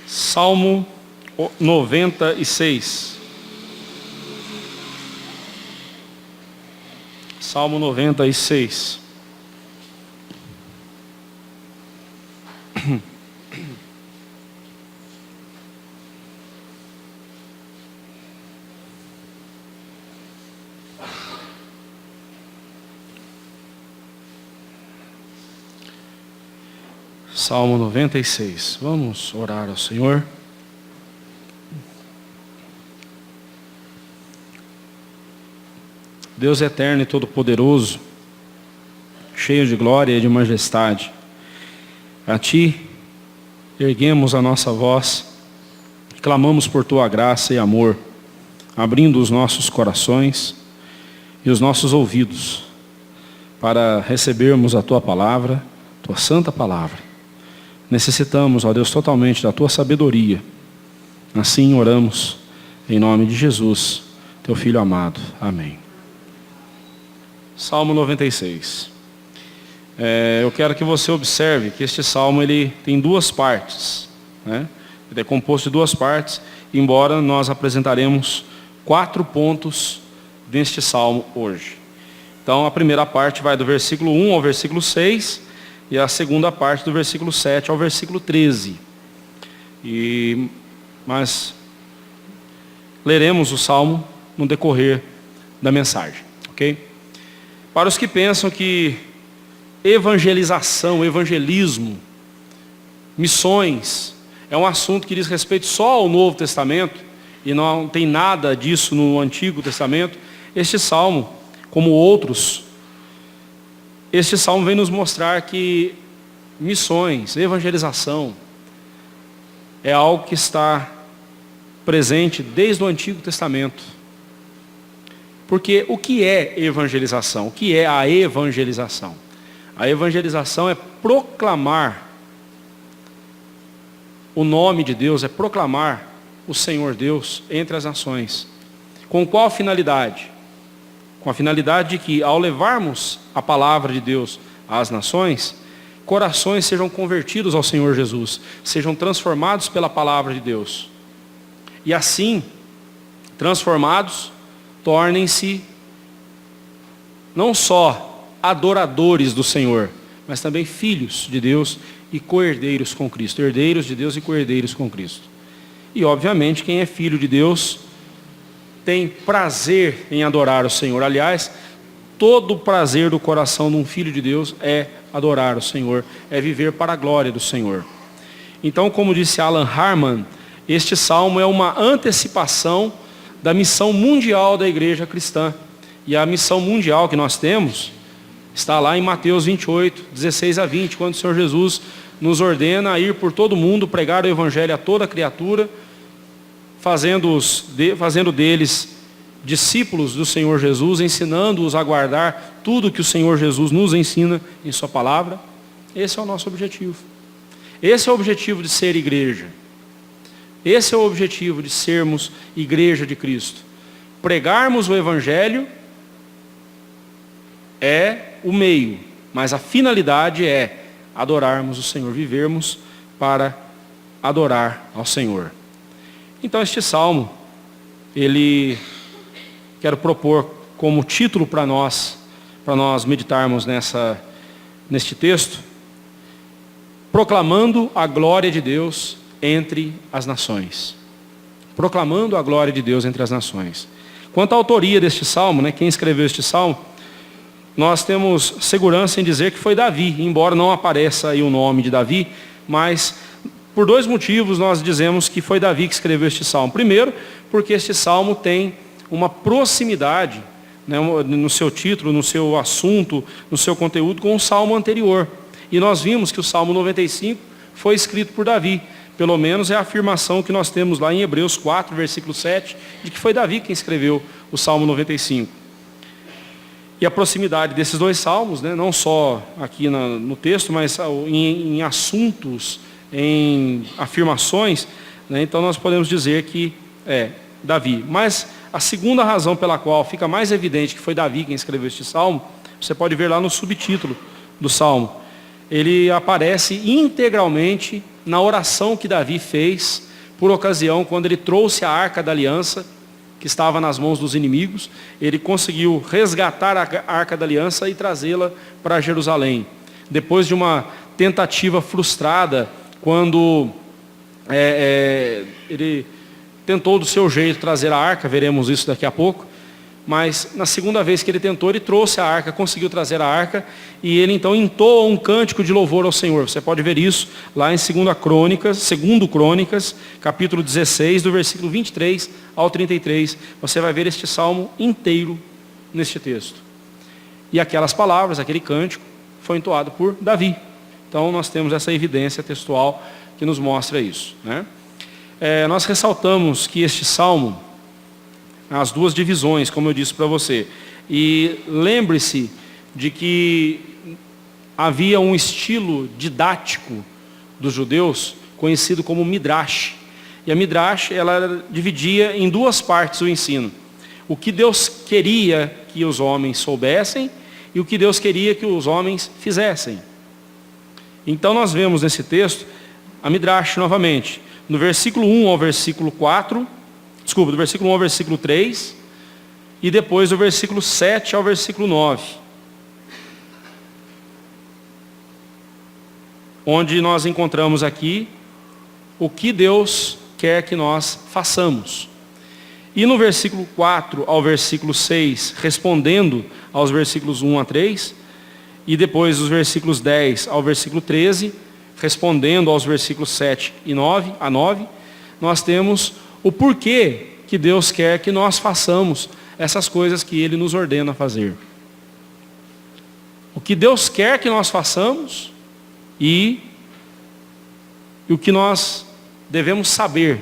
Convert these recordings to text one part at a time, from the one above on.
Salmo 96. Salmo 96. Salmo 96. Vamos orar ao Senhor. Deus eterno e todo-poderoso, cheio de glória e de majestade, a Ti erguemos a nossa voz, clamamos por Tua graça e amor, abrindo os nossos corações e os nossos ouvidos, para recebermos a Tua palavra, Tua santa palavra. Necessitamos, ó Deus, totalmente da Tua sabedoria. Assim oramos, em nome de Jesus, Teu Filho amado. Amém. Salmo 96. Eu quero que você observe que este salmo ele tem duas partes, né? Ele é composto de duas partes, embora nós apresentaremos 4 pontos deste salmo hoje. Então a primeira parte vai do versículo 1 ao versículo 6, e a segunda parte do versículo 7 ao versículo 13. Mas leremos o salmo no decorrer da mensagem, ok? Para os que pensam que evangelização, evangelismo, missões, é um assunto que diz respeito só ao Novo Testamento, e não tem nada disso no Antigo Testamento, este salmo, como outros, este salmo vem nos mostrar que missões, evangelização, é algo que está presente desde o Antigo Testamento. Porque o que é evangelização? O que é a evangelização? A evangelização é proclamar o nome de Deus, é proclamar o Senhor Deus entre as nações. Com qual finalidade? Com a finalidade de que, ao levarmos a palavra de Deus às nações, corações sejam convertidos ao Senhor Jesus, sejam transformados pela palavra de Deus. E assim, transformados, tornem-se não só adoradores do Senhor, mas também filhos de Deus e co-herdeiros com Cristo. Herdeiros de Deus e co-herdeiros com Cristo. E obviamente quem é filho de Deus tem prazer em adorar o Senhor. Aliás, todo o prazer do coração de um filho de Deus é adorar o Senhor, é viver para a glória do Senhor. Então, como disse Alan Harman, este salmo é uma antecipação da missão mundial da igreja cristã. E a missão mundial que nós temos está lá em Mateus 28, 16 a 20, quando o Senhor Jesus nos ordena a ir por todo mundo, pregar o evangelho a toda criatura, fazendo deles discípulos do Senhor Jesus, ensinando-os a guardar tudo que o Senhor Jesus nos ensina em sua palavra. Esse é o nosso objetivo. Esse é o objetivo de ser igreja. Esse é o objetivo de sermos igreja de Cristo. Pregarmos o evangelho é o meio, mas a finalidade é adorarmos o Senhor, vivermos para adorar ao Senhor. Então este salmo, quero propor como título para nós meditarmos neste texto, proclamando a glória de Deus entre as nações. Proclamando a glória de Deus entre as nações. Quanto à autoria deste salmo, quem escreveu este salmo, nós temos segurança em dizer que foi Davi, embora não apareça aí o nome de Davi, mas por 2 motivos nós dizemos que foi Davi que escreveu este salmo. Primeiro, porque este salmo tem uma proximidade, no seu título, no seu assunto, no seu conteúdo, com o salmo anterior. E nós vimos que o Salmo 95 foi escrito por Davi. Pelo menos é a afirmação que nós temos lá em Hebreus 4, versículo 7, de que foi Davi quem escreveu o Salmo 95. E a proximidade desses 2 salmos, não só aqui no texto, mas em assuntos, em afirmações, então nós podemos dizer que é Davi. Mas a segunda razão pela qual fica mais evidente que foi Davi quem escreveu este salmo, você pode ver lá no subtítulo do salmo. Ele aparece integralmente na oração que Davi fez, por ocasião, quando ele trouxe a Arca da Aliança, que estava nas mãos dos inimigos, ele conseguiu resgatar a Arca da Aliança e trazê-la para Jerusalém. Depois de uma tentativa frustrada, quando ele tentou do seu jeito trazer a arca, veremos isso daqui a pouco, mas na segunda vez que ele tentou, ele trouxe a arca, conseguiu trazer a arca, e ele então entoa um cântico de louvor ao Senhor. Você pode ver isso lá em 2 Crônicas, capítulo 16, do versículo 23 ao 33. Você vai ver este salmo inteiro neste texto. E aquelas palavras, aquele cântico, foi entoado por Davi. Então nós temos essa evidência textual que nos mostra isso, né? Nós ressaltamos que este salmo, as duas divisões, como eu disse para você, e lembre-se de que havia um estilo didático dos judeus conhecido como Midrash. E a Midrash, ela dividia em duas partes o ensino: o que Deus queria que os homens soubessem e o que Deus queria que os homens fizessem. Então nós vemos nesse texto a Midrash novamente, no versículo 1 ao versículo 4, do versículo 1 ao versículo 3, e depois do versículo 7 ao versículo 9. Onde nós encontramos aqui o que Deus quer que nós façamos. E no versículo 4 ao versículo 6, respondendo aos versículos 1 a 3, e depois dos versículos 10 ao versículo 13, respondendo aos versículos 7 e 9 a 9, nós temos o porquê que Deus quer que nós façamos essas coisas que Ele nos ordena fazer. O que Deus quer que nós façamos e o que nós devemos saber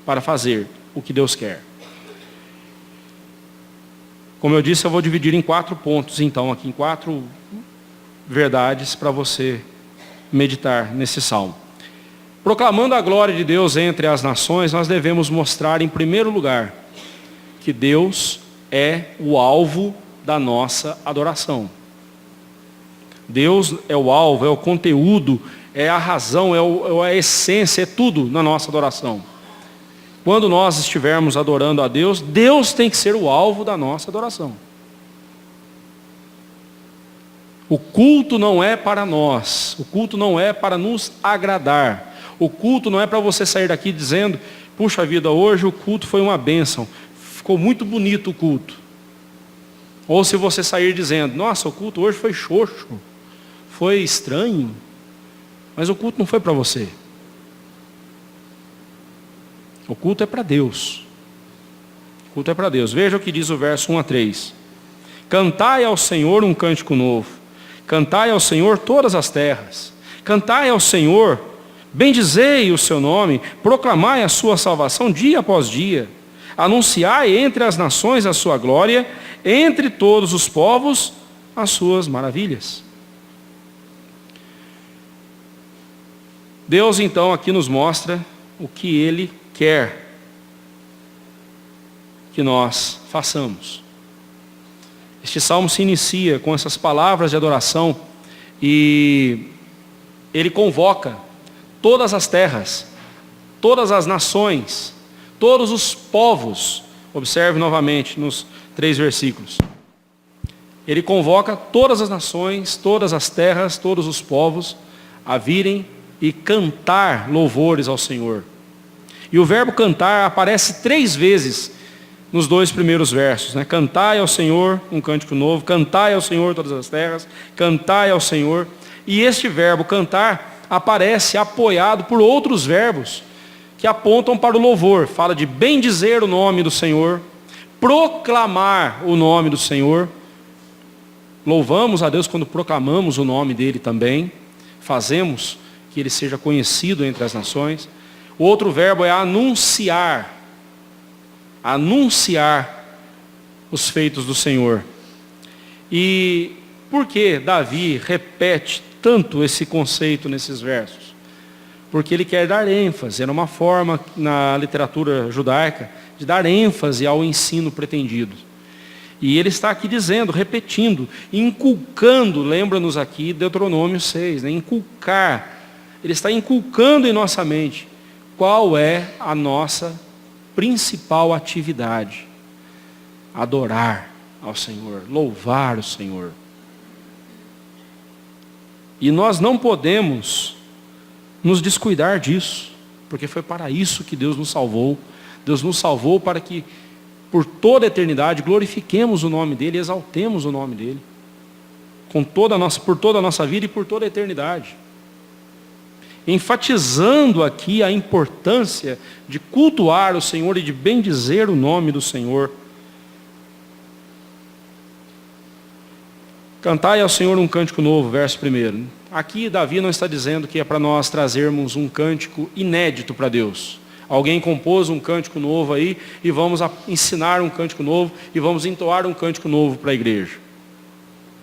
para fazer o que Deus quer. Como eu disse, eu vou dividir em 4 pontos, então, aqui em 4 verdades para você meditar nesse salmo. Proclamando a glória de Deus entre as nações, nós devemos mostrar, em primeiro lugar, que Deus é o alvo da nossa adoração. Deus é o alvo, é o conteúdo, é a razão, é a essência, é tudo na nossa adoração. Quando nós estivermos adorando a Deus, Deus tem que ser o alvo da nossa adoração. O culto não é para nós, o culto não é para nos agradar, o culto não é para você sair daqui dizendo: puxa vida, hoje o culto foi uma bênção, ficou muito bonito o culto. Ou se você sair dizendo: nossa, o culto hoje foi xoxo, foi estranho, mas o culto não foi para você. O culto é para Deus. O culto é para Deus. Veja o que diz o verso 1 a 3. Cantai ao Senhor um cântico novo. Cantai ao Senhor todas as terras. Cantai ao Senhor, bendizei o seu nome, proclamai a sua salvação dia após dia. Anunciai entre as nações a sua glória, entre todos os povos as suas maravilhas. Deus então aqui nos mostra o que Ele quer que nós façamos. Este salmo se inicia com essas palavras de adoração e ele convoca todas as terras, todas as nações, todos os povos. Observe novamente nos 3 versículos. Ele convoca todas as nações, todas as terras, todos os povos a virem e cantar louvores ao Senhor. E o verbo cantar aparece 3 vezes nos 2 primeiros versos, né? Cantai ao Senhor um cântico novo, cantai ao Senhor todas as terras, cantai ao Senhor. E este verbo cantar aparece apoiado por outros verbos que apontam para o louvor. Fala de bendizer o nome do Senhor, proclamar o nome do Senhor. Louvamos a Deus quando proclamamos o nome dele também, fazemos que ele seja conhecido entre as nações. O outro verbo é anunciar. Anunciar os feitos do Senhor. E por que Davi repete tanto esse conceito nesses versos? Porque ele quer dar ênfase. Era uma forma na literatura judaica de dar ênfase ao ensino pretendido. E ele está aqui dizendo, repetindo, inculcando, lembra-nos aqui Deuteronômio 6, né? Inculcar Ele está inculcando em nossa mente qual é a nossa principal atividade. Adorar ao Senhor, louvar o Senhor. E nós não podemos nos descuidar disso, porque foi para isso que Deus nos salvou. Deus nos salvou para que, por toda a eternidade, glorifiquemos o nome dEle, exaltemos o nome dEle, por toda a nossa vida e por toda a eternidade. Enfatizando aqui a importância de cultuar o Senhor e de bendizer o nome do Senhor. Cantai ao Senhor um cântico novo, verso 1. Aqui Davi não está dizendo que é para nós trazermos um cântico inédito para Deus. Alguém compôs um cântico novo aí e vamos ensinar um cântico novo e vamos entoar um cântico novo para a igreja.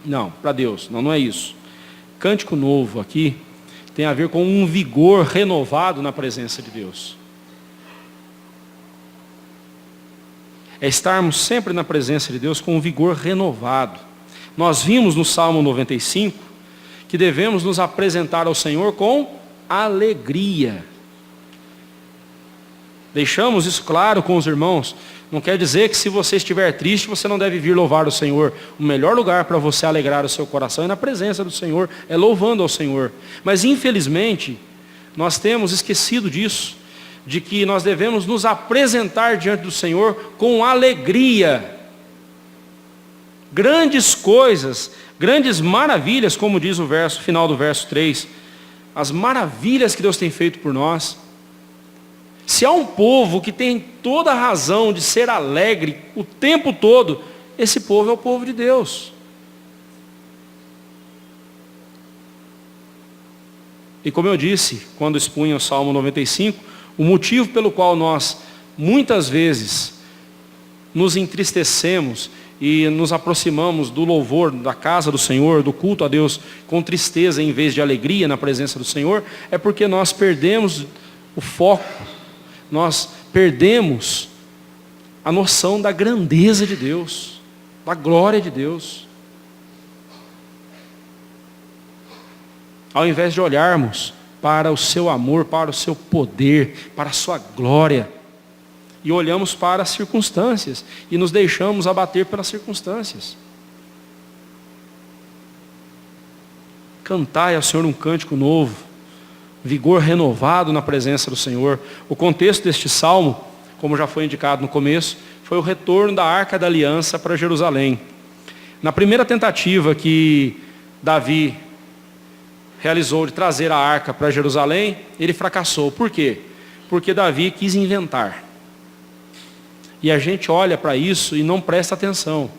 Não, para Deus, não é isso. Cântico novo aqui tem a ver com um vigor renovado na presença de Deus. É estarmos sempre na presença de Deus com um vigor renovado. Nós vimos no Salmo 95 que devemos nos apresentar ao Senhor com alegria. Deixamos isso claro com os irmãos. Não quer dizer que se você estiver triste, você não deve vir louvar o Senhor. O melhor lugar para você alegrar o seu coração é na presença do Senhor, é louvando ao Senhor. Mas infelizmente, nós temos esquecido disso, de que nós devemos nos apresentar diante do Senhor com alegria. Grandes coisas, grandes maravilhas, como diz o final do verso 3, as maravilhas que Deus tem feito por nós. Se há um povo que tem toda a razão de ser alegre o tempo todo, esse povo é o povo de Deus. E como eu disse, quando expunha o Salmo 95, o motivo pelo qual nós, muitas vezes, nos entristecemos e nos aproximamos do louvor da casa do Senhor, do culto a Deus, com tristeza em vez de alegria na presença do Senhor, é porque nós perdemos o foco, nós perdemos a noção da grandeza de Deus, da glória de Deus. Ao invés de olharmos para o seu amor, para o seu poder, para a sua glória, e olhamos para as circunstâncias e nos deixamos abater pelas circunstâncias. Cantai ao Senhor um cântico novo, vigor renovado na presença do Senhor. O contexto deste salmo, como já foi indicado no começo, foi o retorno da Arca da Aliança para Jerusalém. Na primeira tentativa que Davi realizou de trazer a arca para Jerusalém, ele fracassou. Por quê? Porque Davi quis inventar. E a gente olha para isso e não presta atenção.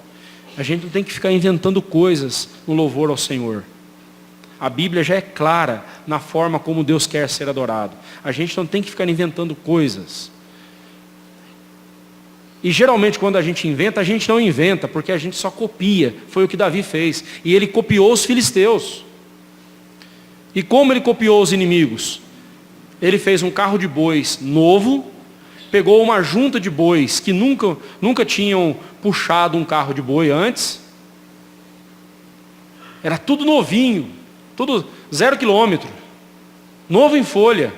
A gente não tem que ficar inventando coisas no louvor ao Senhor. A Bíblia já é clara na forma como Deus quer ser adorado. A gente não tem que ficar inventando coisas. E geralmente quando a gente não inventa, porque a gente só copia. Foi o que Davi fez. E ele copiou os filisteus. E como ele copiou os inimigos? Ele fez um carro de bois novo, pegou uma junta de bois que nunca tinham puxado um carro de boi antes. Era tudo novinho, tudo 0 quilômetro, novo em folha.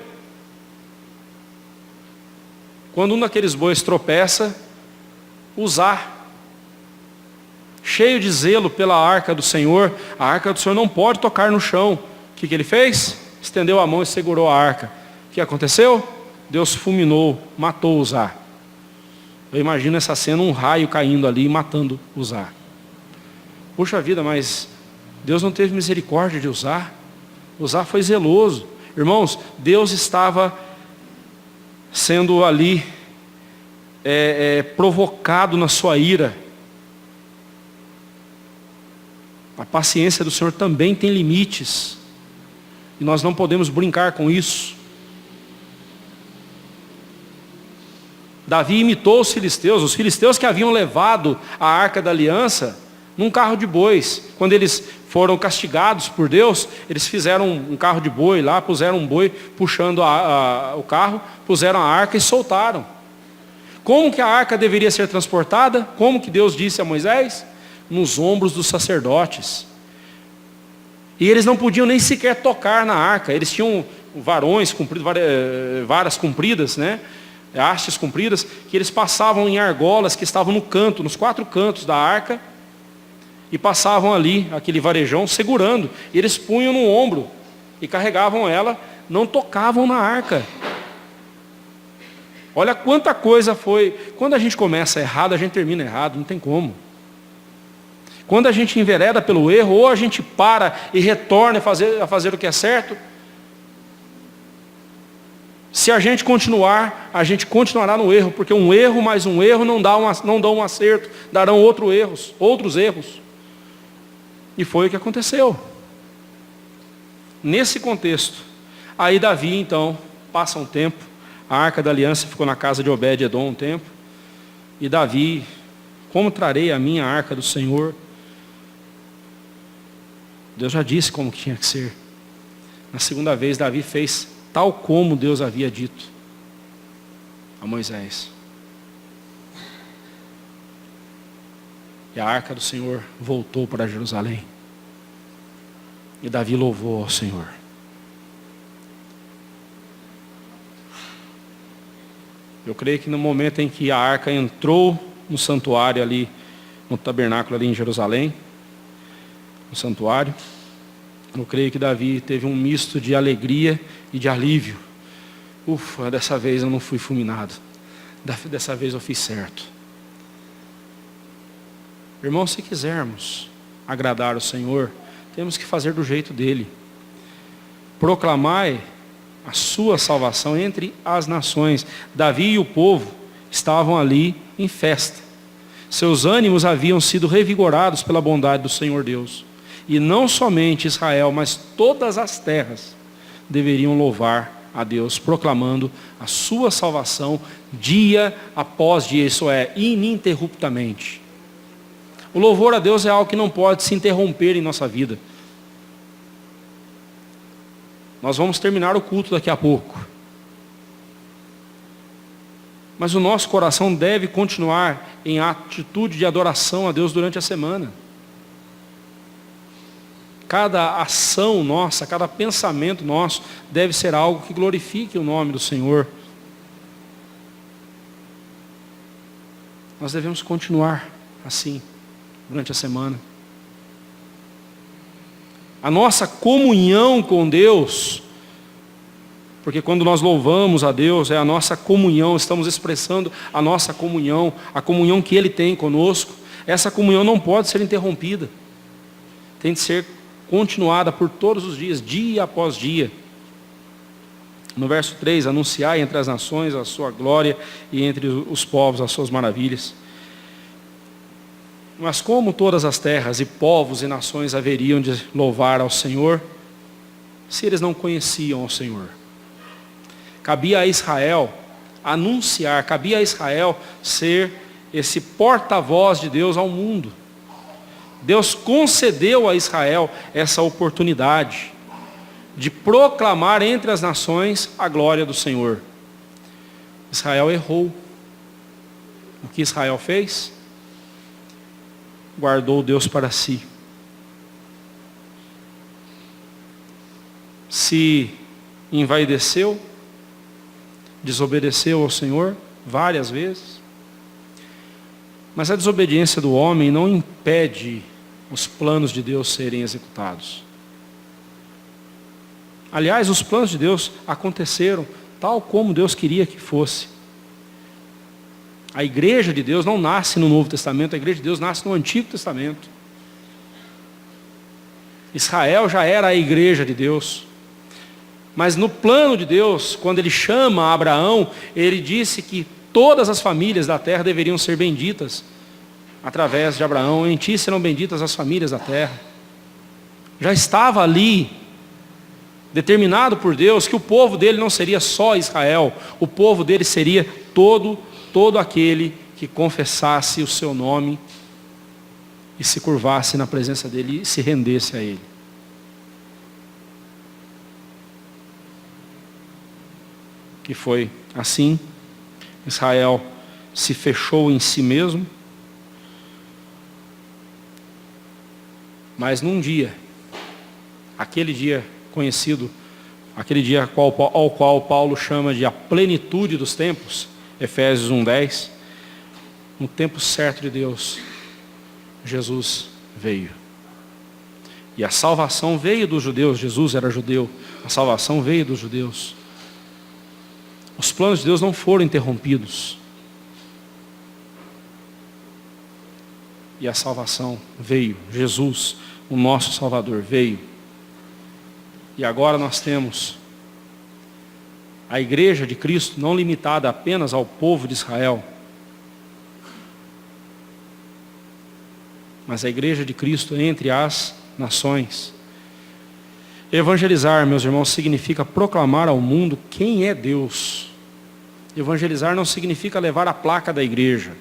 Quando um daqueles bois tropeça, usar, cheio de zelo pela arca do Senhor, a arca do Senhor não pode tocar no chão. O que ele fez? Estendeu a mão e segurou a arca. O que aconteceu? Deus fulminou, matou Uzá. Eu imagino essa cena, um raio caindo ali e matando Uzá. Puxa vida, mas Deus não teve misericórdia de Uzá. Uzá foi zeloso. Irmãos, Deus estava sendo ali provocado na sua ira. A paciência do Senhor também tem limites. E nós não podemos brincar com isso. Davi imitou os filisteus que haviam levado a Arca da Aliança num carro de bois. Quando eles foram castigados por Deus, eles fizeram um carro de boi lá, puseram um boi puxando o carro, puseram a arca e soltaram. Como que a arca deveria ser transportada? Como que Deus disse a Moisés? Nos ombros dos sacerdotes. E eles não podiam nem sequer tocar na arca. Eles tinham varões compridos, varas compridas, né? Hastes compridas, que eles passavam em argolas que estavam no canto, nos 4 cantos da arca, e passavam ali, aquele varejão, segurando. E eles punham no ombro e carregavam ela, não tocavam na arca. Olha quanta coisa foi. Quando a gente começa errado, a gente termina errado, não tem como. Quando a gente envereda pelo erro, ou a gente para e retorna a fazer o que é certo. Se a gente continuará no erro, porque um erro mais um erro não dão um acerto, darão outros erros. E foi o que aconteceu. Nesse contexto, aí Davi então passa um tempo, a arca da aliança ficou na casa de Obed-edom um tempo, e Davi, como trarei a minha arca do Senhor? Deus já disse como que tinha que ser. Na segunda vez, Davi fez tal como Deus havia dito a Moisés. E a arca do Senhor voltou para Jerusalém. E Davi louvou ao Senhor. Eu creio que no momento em que a arca entrou no santuário ali, no tabernáculo ali em Jerusalém, no santuário, eu creio que Davi teve um misto de alegria e de alívio. Ufa, dessa vez eu não fui fulminado. Dessa vez eu fiz certo. Irmãos, se quisermos agradar o Senhor, temos que fazer do jeito dele. Proclamai a sua salvação entre as nações. Davi e o povo estavam ali em festa. Seus ânimos haviam sido revigorados pela bondade do Senhor Deus. E não somente Israel, mas todas as terras deveriam louvar a Deus, proclamando a sua salvação dia após dia, isso é, ininterruptamente. O louvor a Deus é algo que não pode se interromper em nossa vida. Nós vamos terminar o culto daqui a pouco. Mas o nosso coração deve continuar em atitude de adoração a Deus durante a semana. Cada ação nossa, cada pensamento nosso deve ser algo que glorifique o nome do Senhor. Nós devemos continuar assim durante a semana. A nossa comunhão com Deus, porque quando nós louvamos a Deus, é a nossa comunhão, estamos expressando a nossa comunhão, a comunhão que Ele tem conosco. Essa comunhão não pode ser interrompida. Tem de ser continuada por todos os dias, dia após dia. No verso 3, anunciai entre as nações a sua glória e entre os povos as suas maravilhas. Mas como todas as terras e povos e nações haveriam de louvar ao Senhor, se eles não conheciam ao Senhor? Cabia a Israel anunciar, cabia a Israel ser esse porta-voz de Deus ao mundo. Deus concedeu a Israel essa oportunidade de proclamar entre as nações a glória do Senhor. Israel errou. O que Israel fez? Guardou Deus para si. Se envaideceu, desobedeceu ao Senhor várias vezes. Mas a desobediência do homem não impede os planos de Deus serem executados. Aliás, os planos de Deus aconteceram tal como Deus queria que fosse. A igreja de Deus não nasce no Novo Testamento, a igreja de Deus nasce no Antigo Testamento. Israel já era a igreja de Deus. Mas no plano de Deus, quando Ele chama Abraão, Ele disse que todas as famílias da terra deveriam ser benditas através de Abraão. Em ti serão benditas as famílias da terra. Já estava ali, determinado por Deus, que o povo dele não seria só Israel. O povo dele seria todo aquele que confessasse o seu nome e se curvasse na presença dele e se rendesse a ele. Que foi assim. Israel se fechou em si mesmo. Mas num dia, aquele dia conhecido aquele dia ao qual Paulo chama de a plenitude dos tempos, Efésios 1:10, no tempo certo de Deus, Jesus veio. E a salvação veio dos judeus, Jesus era judeu, a salvação veio dos judeus. Os planos de Deus não foram interrompidos. E a salvação veio, Jesus, o nosso Salvador, veio. E agora nós temos a igreja de Cristo, não limitada apenas ao povo de Israel, mas a igreja de Cristo entre as nações. Evangelizar, meus irmãos, significa proclamar ao mundo quem é Deus. Evangelizar não significa levar a placa da igreja.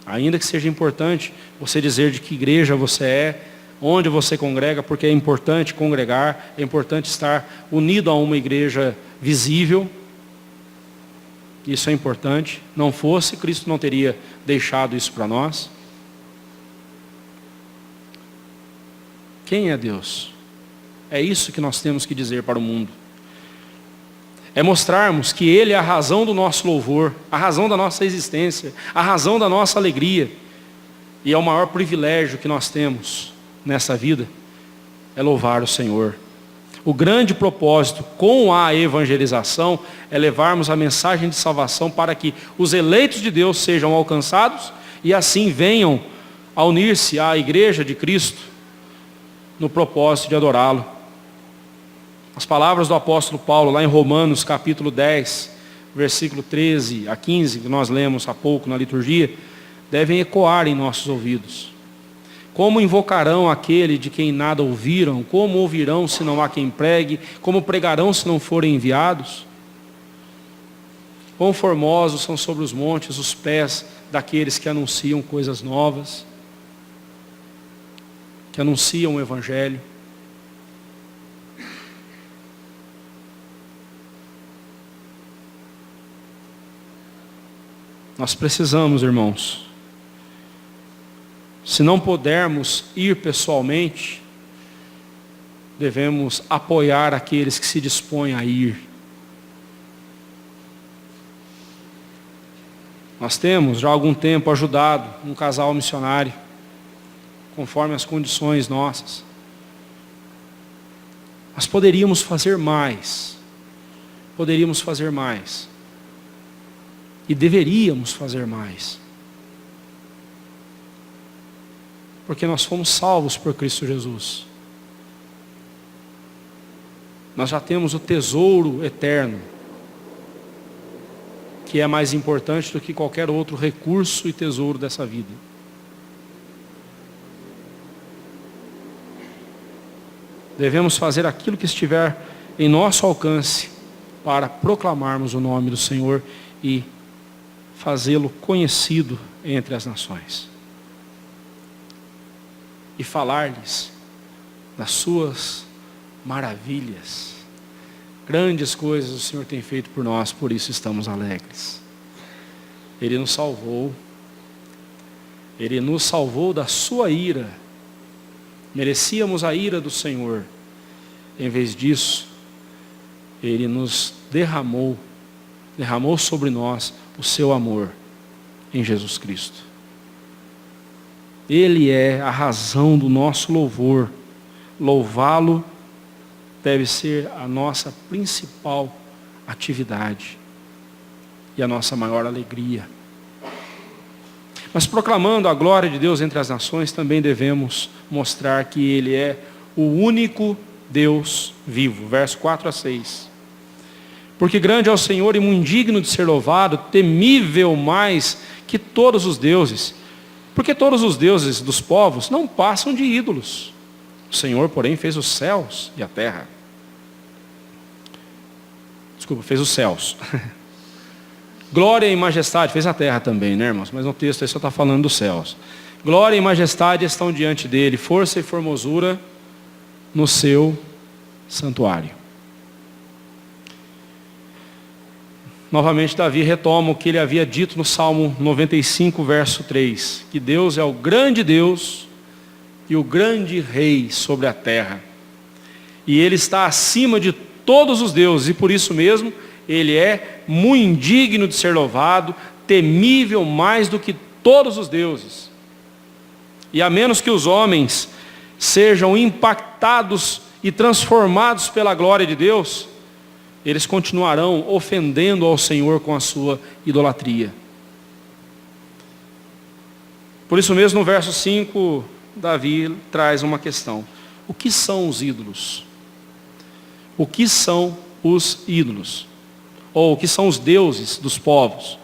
Ainda que seja importante você dizer de que igreja você é, onde você congrega, porque é importante congregar, é importante estar unido a uma igreja visível. Isso é importante. Não fosse, Cristo não teria deixado isso para nós. Quem é Deus? É isso que nós temos que dizer para o mundo. É mostrarmos que Ele é a razão do nosso louvor, a razão da nossa existência, a razão da nossa alegria. E é o maior privilégio que nós temos nessa vida, é louvar o Senhor. O grande propósito com a evangelização é levarmos a mensagem de salvação para que os eleitos de Deus sejam alcançados e assim venham a unir-se à igreja de Cristo no propósito de adorá-lo. As palavras do apóstolo Paulo, lá em Romanos capítulo 10, versículo 13 a 15, que nós lemos há pouco na liturgia, devem ecoar em nossos ouvidos. Como invocarão aquele de quem nada ouviram? Como ouvirão se não há quem pregue? Como pregarão se não forem enviados? Quão formosos são sobre os montes os pés daqueles que anunciam coisas novas, que anunciam o Evangelho. Nós precisamos, irmãos, se não pudermos ir pessoalmente, devemos apoiar aqueles que se dispõem a ir. Nós temos já há algum tempo ajudado um casal missionário, conforme as condições nossas. Mas poderíamos fazer mais. Poderíamos fazer mais. E deveríamos fazer mais. Porque nós fomos salvos por Cristo Jesus. Nós já temos o tesouro eterno, que é mais importante do que qualquer outro recurso e tesouro dessa vida. Devemos fazer aquilo que estiver em nosso alcance para proclamarmos o nome do Senhor e fazê-lo conhecido entre as nações. E falar-lhes das suas maravilhas. Grandes coisas o Senhor tem feito por nós, por isso estamos alegres. Ele nos salvou. Ele nos salvou da sua ira. Merecíamos a ira do Senhor. Em vez disso, Ele nos derramou sobre nós o seu amor em Jesus Cristo. Ele é a razão do nosso louvor. Louvá-lo deve ser a nossa principal atividade e a nossa maior alegria. Mas proclamando a glória de Deus entre as nações, também devemos mostrar que Ele é o único Deus vivo. Verso 4 a 6. Porque grande é o Senhor e muito digno de ser louvado, temível mais que todos os deuses. Porque todos os deuses dos povos não passam de ídolos. O Senhor, porém, fez os céus e a terra. Desculpa, fez os céus. Glória e majestade, fez a terra também, né, irmãos? Mas no texto aí só está falando dos céus. Glória e majestade estão diante dele, força e formosura no seu santuário. Novamente Davi retoma o que ele havia dito no Salmo 95, verso 3. Que Deus é o grande Deus e o grande Rei sobre a terra. E Ele está acima de todos os deuses, e por isso mesmo ele é muito indigno de ser louvado, temível mais do que todos os deuses. E a menos que os homens sejam impactados e transformados pela glória de Deus, eles continuarão ofendendo ao Senhor com a sua idolatria. Por isso mesmo, no verso 5, Davi traz uma questão. O que são os ídolos? O que são os ídolos? Ou o que são os deuses dos povos?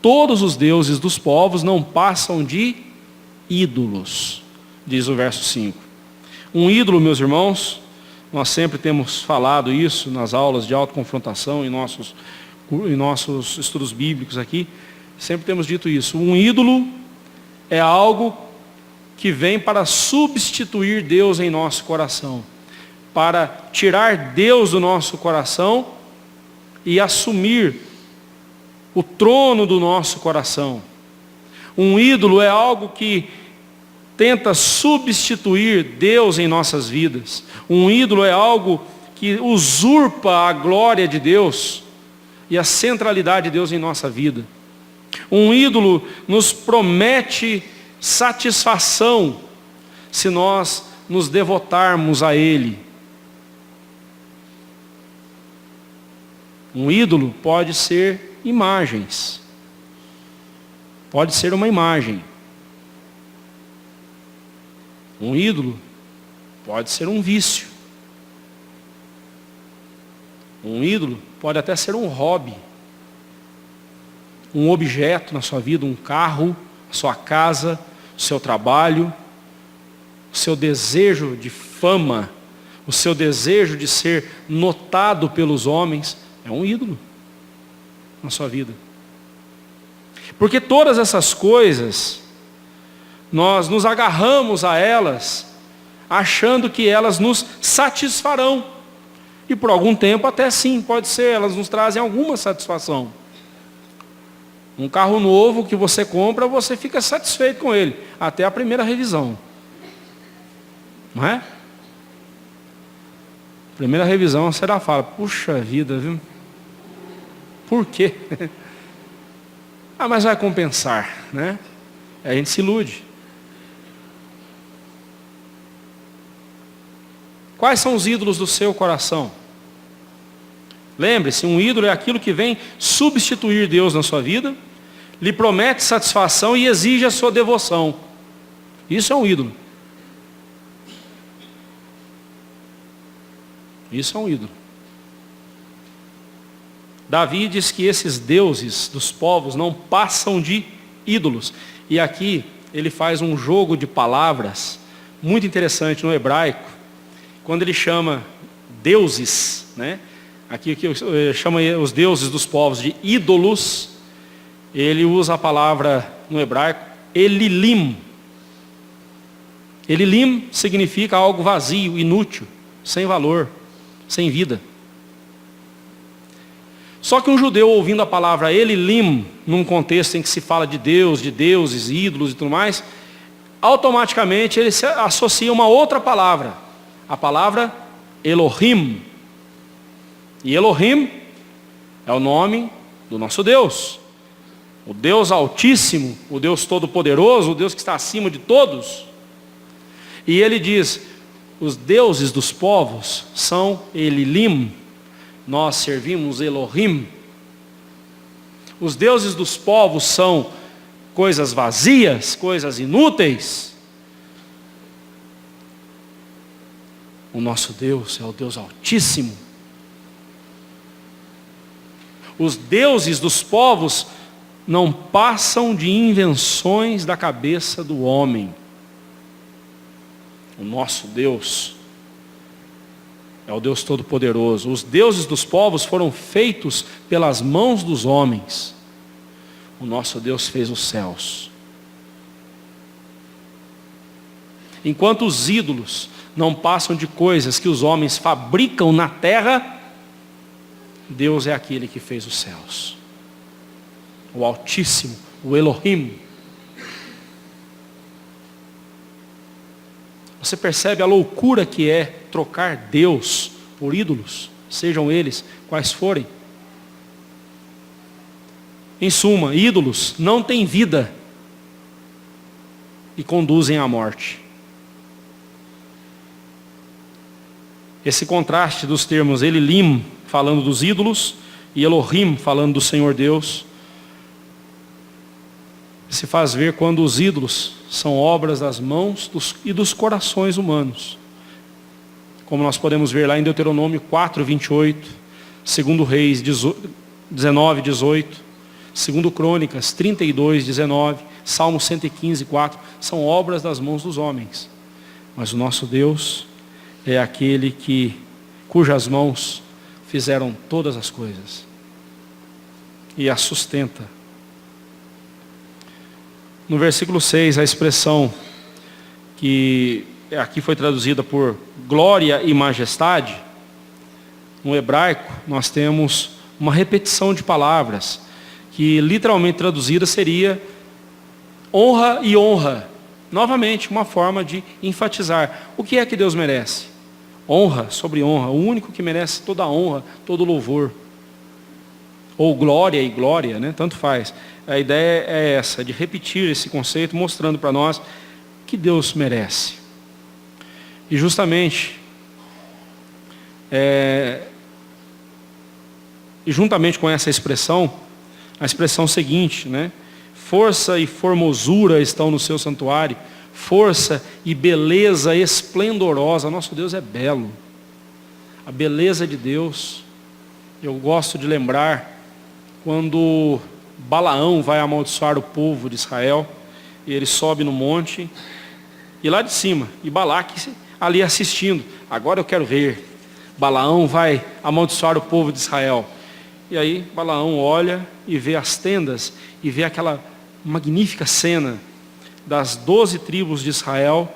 Todos os deuses dos povos não passam de ídolos, diz o verso 5. Um ídolo, meus irmãos, nós sempre temos falado isso nas aulas de autoconfrontação, em nossos estudos bíblicos aqui, sempre temos dito isso. Um ídolo é algo que vem para substituir Deus em nosso coração, para tirar Deus do nosso coração e assumir o trono do nosso coração. Um ídolo é algo que tenta substituir Deus em nossas vidas. Um ídolo é algo que usurpa a glória de Deus e a centralidade de Deus em nossa vida. Um ídolo nos promete satisfação se nós nos devotarmos a Ele. Um ídolo pode ser imagens. Pode ser uma imagem. Um ídolo pode ser um vício. Um ídolo pode até ser um hobby. Um objeto na sua vida, um carro, a sua casa, o seu trabalho, o seu desejo de fama, o seu desejo de ser notado pelos homens, é um ídolo na sua vida. Porque todas essas coisas, nós nos agarramos a elas, achando que elas nos satisfarão. E por algum tempo até sim, pode ser, elas nos trazem alguma satisfação. Um carro novo que você compra, você fica satisfeito com ele, até a primeira revisão. Não é? Primeira revisão, você já fala, puxa vida, viu? Por quê? Ah, mas vai compensar, né? Aí a gente se ilude. Quais são os ídolos do seu coração? Lembre-se, um ídolo é aquilo que vem substituir Deus na sua vida, lhe promete satisfação e exige a sua devoção. Isso é um ídolo. Isso é um ídolo. Davi diz que esses deuses dos povos não passam de ídolos. E aqui ele faz um jogo de palavras muito interessante no hebraico, quando ele chama deuses, né? Aqui que chama os deuses dos povos de ídolos, ele usa a palavra no hebraico Elilim. Elilim significa algo vazio, inútil, sem valor, sem vida. Só que um judeu ouvindo a palavra Elilim, num contexto em que se fala de Deus, de deuses, ídolos e tudo mais, automaticamente ele se associa a uma outra palavra, a palavra Elohim. E Elohim é o nome do nosso Deus. O Deus Altíssimo, o Deus Todo-Poderoso, o Deus que está acima de todos. E ele diz, os deuses dos povos são Elilim, nós servimos Elohim. Os deuses dos povos são coisas vazias, coisas inúteis. O nosso Deus é o Deus Altíssimo. Os deuses dos povos não passam de invenções da cabeça do homem. O nosso Deus é o Deus Todo-Poderoso. Os deuses dos povos foram feitos pelas mãos dos homens. O nosso Deus fez os céus. Enquanto os ídolos não passam de coisas que os homens fabricam na terra, Deus é aquele que fez os céus. O Altíssimo, o Elohim. Você percebe a loucura que é trocar Deus por ídolos? sejam eles quais forem. Em suma, ídolos não têm vida e conduzem à morte. Esse contraste dos termos Elilim, falando dos ídolos, e Elohim, falando do Senhor Deus, se faz ver quando os ídolos são obras das mãos e dos corações humanos. Como nós podemos ver lá em Deuteronômio 4, 28, 2 Reis 19, 18, 2 Crônicas 32, 19, Salmo 115, 4, são obras das mãos dos homens. Mas o nosso Deus é aquele cujas mãos fizeram todas as coisas e as sustenta. No versículo 6, a expressão que aqui foi traduzida por glória e majestade, no hebraico nós temos uma repetição de palavras, que literalmente traduzida seria honra e honra. Novamente, uma forma de enfatizar. O que é que Deus merece? Honra sobre honra. O único que merece toda a honra, todo o louvor. Ou glória e glória, né? Tanto faz. A ideia é essa, de repetir esse conceito, mostrando para nós que Deus merece. E justamente, juntamente com essa expressão, a expressão seguinte, né? Força e formosura estão no seu santuário, força e beleza esplendorosa. Nosso Deus é belo. A beleza de Deus, eu gosto de lembrar quando Balaão vai amaldiçoar o povo de Israel, e ele sobe no monte, e lá de cima, e Balaque ali assistindo. Agora eu quero ver. Balaão vai amaldiçoar o povo de Israel. E aí Balaão olha e vê as tendas, e vê aquela magnífica cena das 12 tribos de Israel,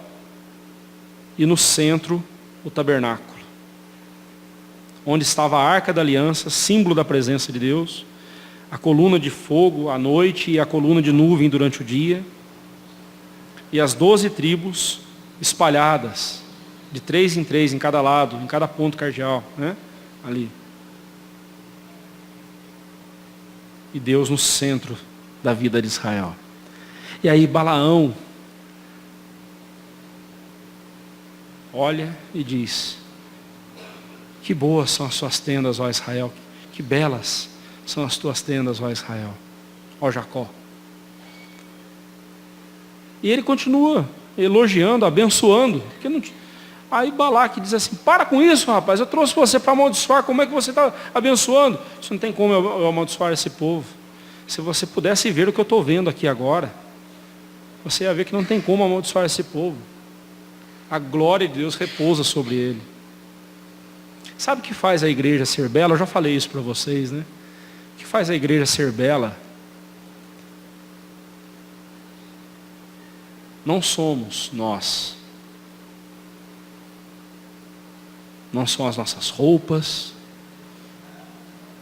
e no centro o tabernáculo, onde estava a arca da aliança, símbolo da presença de Deus, a coluna de fogo à noite e a coluna de nuvem durante o dia, e as 12 tribos espalhadas, de 3 em 3 em cada lado, em cada ponto cardeal, né? Ali. E Deus no centro da vida de Israel. E aí Balaão olha e diz: que boas são as suas tendas, ó Israel, que belas são as tuas tendas, ó Israel, ó Jacó. E ele continua elogiando, abençoando. Aí Balaque diz assim: para com isso, rapaz, eu trouxe você para amaldiçoar, como é que você está abençoando? Isso não tem como eu amaldiçoar esse povo. Se você pudesse ver o que eu estou vendo aqui agora, você ia ver que não tem como amaldiçoar esse povo. A glória de Deus repousa sobre ele. Sabe o que faz a igreja ser bela? Eu já falei isso para vocês, né? O que faz a igreja ser bela? Não somos nós. Não são as nossas roupas.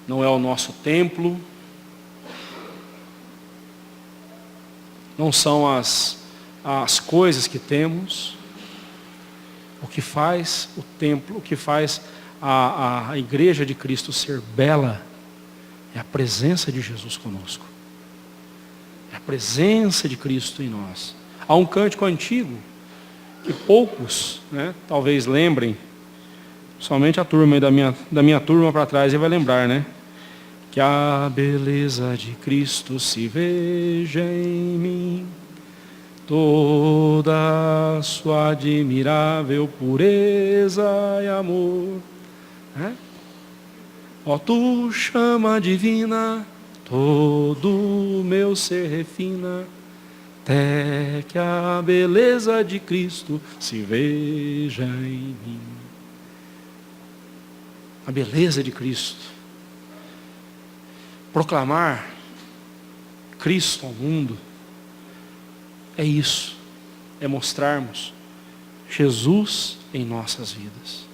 Não é o nosso templo. Não são as coisas que temos. O que faz o templo, o que faz a igreja de Cristo ser bela é a presença de Jesus conosco. É a presença de Cristo em nós. Há um cântico antigo que poucos, né, talvez lembrem, somente a turma da minha turma para trás vai lembrar, né? Que a beleza de Cristo se veja em mim, toda a sua admirável pureza e amor. Ó tu chama divina, todo o meu ser refina, até que a beleza de Cristo se veja em mim. A beleza de Cristo. Proclamar Cristo ao mundo é isso, é mostrarmos Jesus em nossas vidas.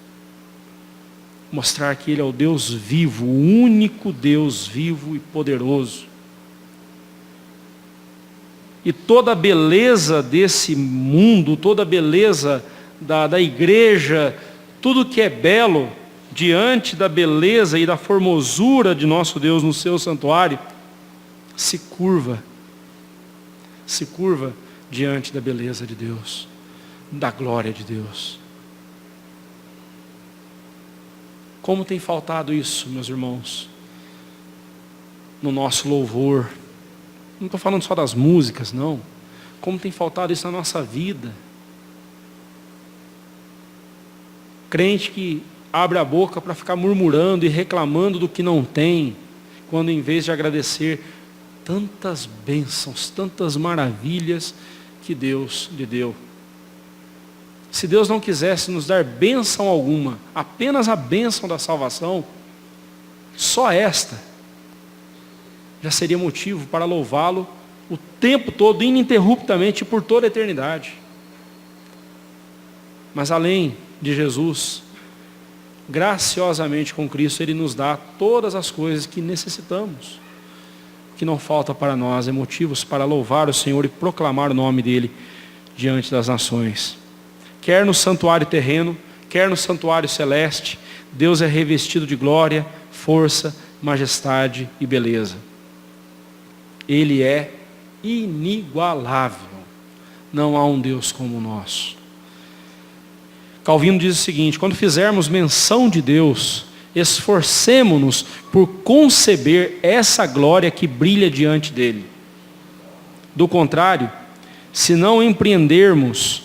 Mostrar que Ele é o Deus vivo, o único Deus vivo e poderoso. E toda a beleza desse mundo, toda a beleza da igreja, tudo que é belo, diante da beleza e da formosura de nosso Deus no seu santuário, se curva diante da beleza de Deus, da glória de Deus. Como tem faltado isso, meus irmãos, no nosso louvor. Não estou falando só das músicas, não. Como tem faltado isso na nossa vida. Crente que abre a boca para ficar murmurando e reclamando do que não tem, quando em vez de agradecer tantas bênçãos, tantas maravilhas que Deus lhe deu. Se Deus não quisesse nos dar bênção alguma, apenas a bênção da salvação, só esta, já seria motivo para louvá-lo o tempo todo, ininterruptamente, por toda a eternidade. Mas além de Jesus, graciosamente com Cristo, Ele nos dá todas as coisas que necessitamos. O que não falta para nós é motivos para louvar o Senhor e proclamar o nome dEle diante das nações. Quer no santuário terreno, quer no santuário celeste, Deus é revestido de glória, força, majestade e beleza. Ele é inigualável. Não há um Deus como o nosso. Calvino diz o seguinte: quando fizermos menção de Deus, esforcemo-nos por conceber essa glória que brilha diante dele. Do contrário, se não apreendermos,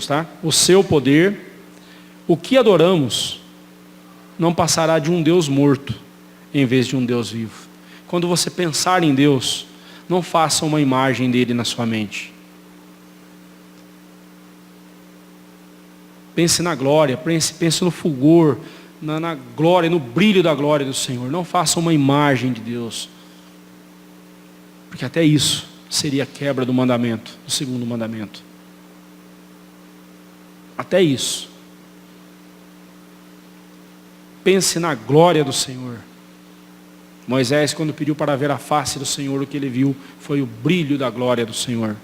tá? O seu poder, o que adoramos não passará de um Deus morto em vez de um Deus vivo. Quando você pensar em Deus, não faça uma imagem dele na sua mente. Pense na glória, pense no fulgor, na glória, no brilho da glória do Senhor. Não faça uma imagem de Deus. Porque até isso seria a quebra do mandamento, do segundo mandamento. Até isso. Pense na glória do Senhor. Moisés, quando pediu para ver a face do Senhor, o que ele viu foi o brilho da glória do Senhor.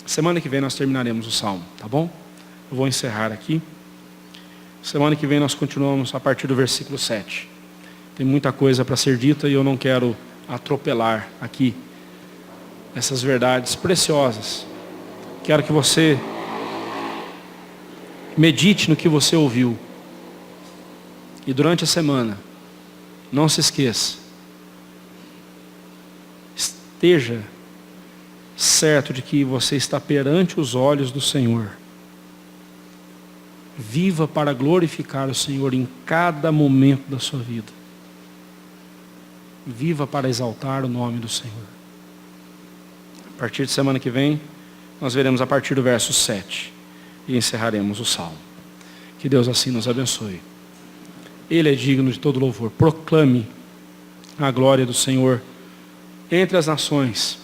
Semana que vem nós terminaremos o Salmo, tá bom? Eu vou encerrar aqui. Semana que vem nós continuamos a partir do versículo 7. Tem muita coisa para ser dita e eu não quero atropelar aqui essas verdades preciosas. Quero que você medite no que você ouviu. E durante a semana, não se esqueça. Esteja certo de que você está perante os olhos do Senhor. Viva para glorificar o Senhor em cada momento da sua vida. Viva para exaltar o nome do Senhor. A partir de semana que vem, nós veremos a partir do verso 7 e encerraremos o Salmo. Que Deus assim nos abençoe. Ele é digno de todo louvor. Proclame a glória do Senhor entre as nações,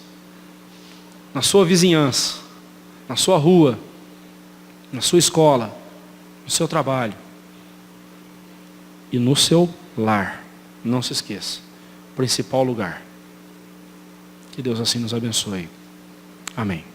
na sua vizinhança, na sua rua, na sua escola, no seu trabalho e no seu lar. Não se esqueça, principal lugar. Que Deus assim nos abençoe. Amém.